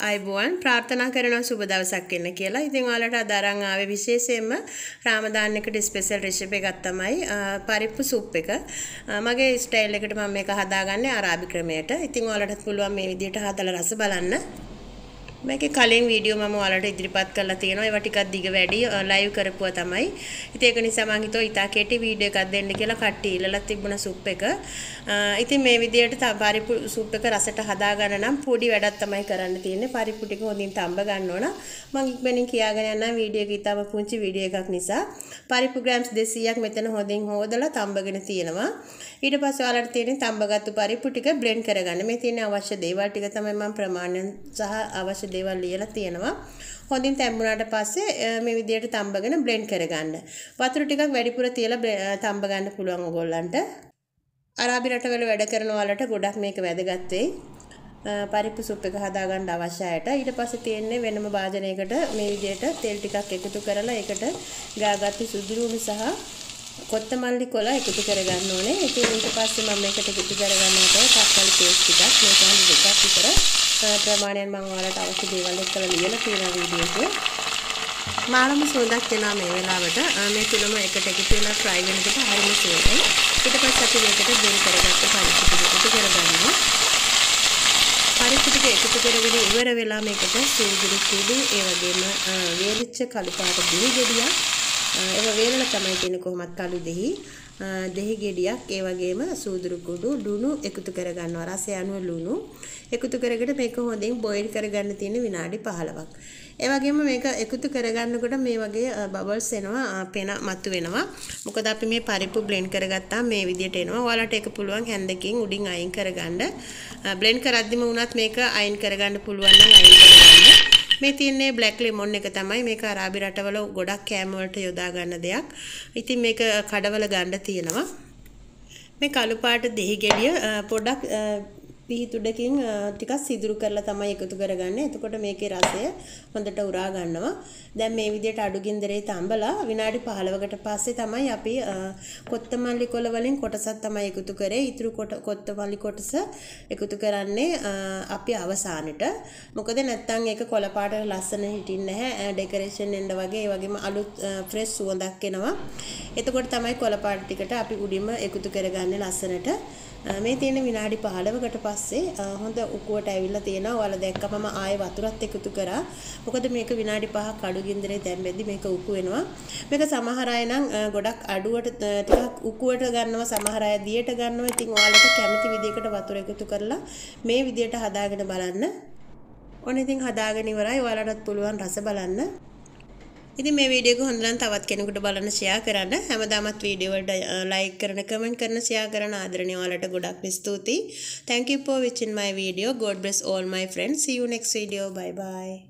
අයිබෝන් ප්‍රාර්ථනා කරනවා සුබ දවසක් වෙන්න කියලා. ඉතින් ඔයාලට අද අරන් ආවේ විශේෂයෙන්ම රාමදාන් එකට ස්පෙෂල් රෙසිපි එකක් තමයි පරිප්පු සූප් එක. මගේ ස්ටයිල් එකට මම මේක හදාගන්නේ අරාබි ක්‍රමයට. ඉතින් ඔයාලටත් පුළුවන් මේ විදිහට හදලා රස බලන්න. මේකේ කලින් වීඩියෝ මම ඔයාලට ඉදිරිපත් කරලා තියෙනවා. ඒවා ටිකක් දිග වැඩි ලයිව් කරපුවා තමයි. ඉතින් ඒක නිසා මම හිතුවා ඉතා කෙටි වීඩියෝ එකක් දෙන්න කියලා කට්ටිය ඉල්ලලා තිබුණා සූප් එක. ඉතින් මේ විදිහට පරිප්පු සූප් එක රසට හදාගන්න නම් පොඩි වැඩක් තමයි කරන්න තියෙන්නේ. පරිප්පු ටික හොඳින් තඹ ගන්න ඕන. මම ඉක්මනින් කියාගෙන යනවා වීඩියෝ එක ඉතාම පුංචි වීඩියෝ එකක් නිසා. පරිප්පු ග්‍රෑම්ස් 200ක් මෙතන හොඳින් හොදලා තඹගෙන තියෙනවා. ඊට පස්සේ ඔයාලට තියෙන්නේ තඹගත්තු පරිප්පු ටික බ්ලෙන්ඩ් කරගන්න. මේ තියෙන අවශ්‍ය දේවල් ටික තමයි මම ප්‍රමාණයෙන් සහ අවශ්‍ය දේවල් ලියලා තියෙනවා. හොඳින් තැම්බුණාට පස්සේ මේ විදිහට තඹගෙන බ්ලෙන්ඩ් කරගන්න. වතුර ටිකක් වැඩිපුර තියලා තඹ ගන්න පුළුවන් ඕගොල්ලන්ට. අරාබි රටවල වැඩ කරන ඔයාලට ගොඩක් මේක වැදගත් වෙයි. පරිප්පු සූප් එක හදාගන්න අවශ්‍ය අයට. ඊට පස්සේ තියෙන්නේ වෙනම භාජනයකට මේ විදිහට තෙල් ටිකක් එකතු කරලා ඒකට ගාගත්තු සුදුරුණු සහ කොත්තමල්ලි කොළ එකතු කරගන්න ඕනේ. ඉතින් ඊට පස්සේ මම මේකට එකතු කරගන්නකොට තක්කාලි පේස්ට් ටිකක් මේකෙන් දෙකක් විතර ප්‍රමාණයෙන් මම ඔයාලට අවශ්‍ය දේවල් එක්කලා ලියලා තියෙන වීඩියෝ එකේ. මාළම සෝදක් දෙනවා මේ වෙලාවට. මේ තුනම එකට එකතු වෙලා ෆ්‍රයි වෙනකොට හරිම සෝදයි. ඊට පස්සේ අපි මේකට බෙල් කරගත්ත පරිප්පු ටික එකතු කරගන්නවා. පරිප්පු ටික එකතු කරගෙන ඉවර වෙලා මේකට සූදුරු කුඩු ඒ වගේම වේලිච්ච කළු පාට දිලි ගෙඩියක් ඒක වේලලා තමයි තියෙන්නේ කොහොමත් කළු දෙහි ගෙඩියක් ඒ වගේම සූදුරු කුඩු ලුණු එකතු කරගන්නවා රසය අනුව ලුණු එකතු කරගෙන මේක හොඳින් බොයිල් කරගන්න තියෙන විනාඩි 15ක්. ඒ වගේම මේක එකතු කරගන්නකොට මේ වගේ බබල්ස් එනවා පෙන මතු වෙනවා. මොකද අපි මේ පරිප්පු බ්ලෙන්ඩ් කරගත්තාම මේ විදිහට එනවා. ඔයාලට ඒක පුළුවන් හැන්දකින් උඩින් අයින් කරගන්න. බ්ලෙන්ඩ් කරද්දිම වුණත් මේක අයින් කරගන්න පුළුවන් නම් අයින් කරගන්න. මේ තියෙන්නේ බ්ලැක් ලෙමොන් එක තමයි. මේක අරාබි රටවල ගොඩක් කෑම වලට යොදා ගන්න දෙයක්. ඉතින් මේක කඩවල ගන්න තියෙනවා. මේ කළු පාට දෙහි ගෙඩිය පොඩක් පිහිතුඩකින් ටිකක් සිදුරු කරලා තමයි එකතු කරගන්නේ. එතකොට මේකේ රසය හොඳට උරා ගන්නවා. දැන් මේ විදිහට අඩු ගින්දරේ තඹලා විනාඩි 15කට පස්සේ තමයි අපි කොත්තමල්ලි කොළ වලින් කොටසක් තමයි එකතු කරේ. ඊටු කොත්තමල්ලි කොටස එකතු කරන්නේ අපි අවසානෙට. මොකද නැත්තම් ඒක කොළ පාට ලස්සන හිටින්නේ නැහැ. ඩෙකොරේෂන් එන්න වගේ ඒ වගේම අලුත් ෆ්‍රෙෂ් සුවඳක් එනවා. එතකොට තමයි කොළ පාට ටිකට අපි උඩින්ම එකතු කරගන්නේ ලස්සනට. මේ තියෙන විනාඩි 15කට පස්සේ හොඳ උකුවට ඇවිල්ලා තියෙනවා. ඔයාලා දැක්කම ආයෙ වතුරත් එකතු කරා. මොකද මේක විනාඩි 5ක් අඩු ගින්දරේ දැම්මෙද්දි මේක උකු වෙනවා. මේක සමහර අය නම් ගොඩක් අඩුවට ටිකක් උකුවට ගන්නවා. සමහර අය දියට ගන්නවා. ඉතින් ඔයාලට කැමති විදිහකට වතුර එකතු කරලා මේ විදිහට හදාගෙන බලන්න. ඔන්න ඉතින් හදාගෙන ඉවරයි. ඔයාලටත් පුළුවන් රස බලන්න. ඉතින් මේ වීඩියෝ එක හොඳ නම් තවත් කෙනෙකුට බලන්න ෂෙයා කරන්න. හැමදාමත් වීඩියෝ වලට ලයික් කරන, කමෙන්ට් කරන, ෂෙයා කරන ආදරණීය ඔයාලට ගොඩක් ස්තුතියි. Thank you for watching my video. God bless all my friends. See you next video. Bye bye.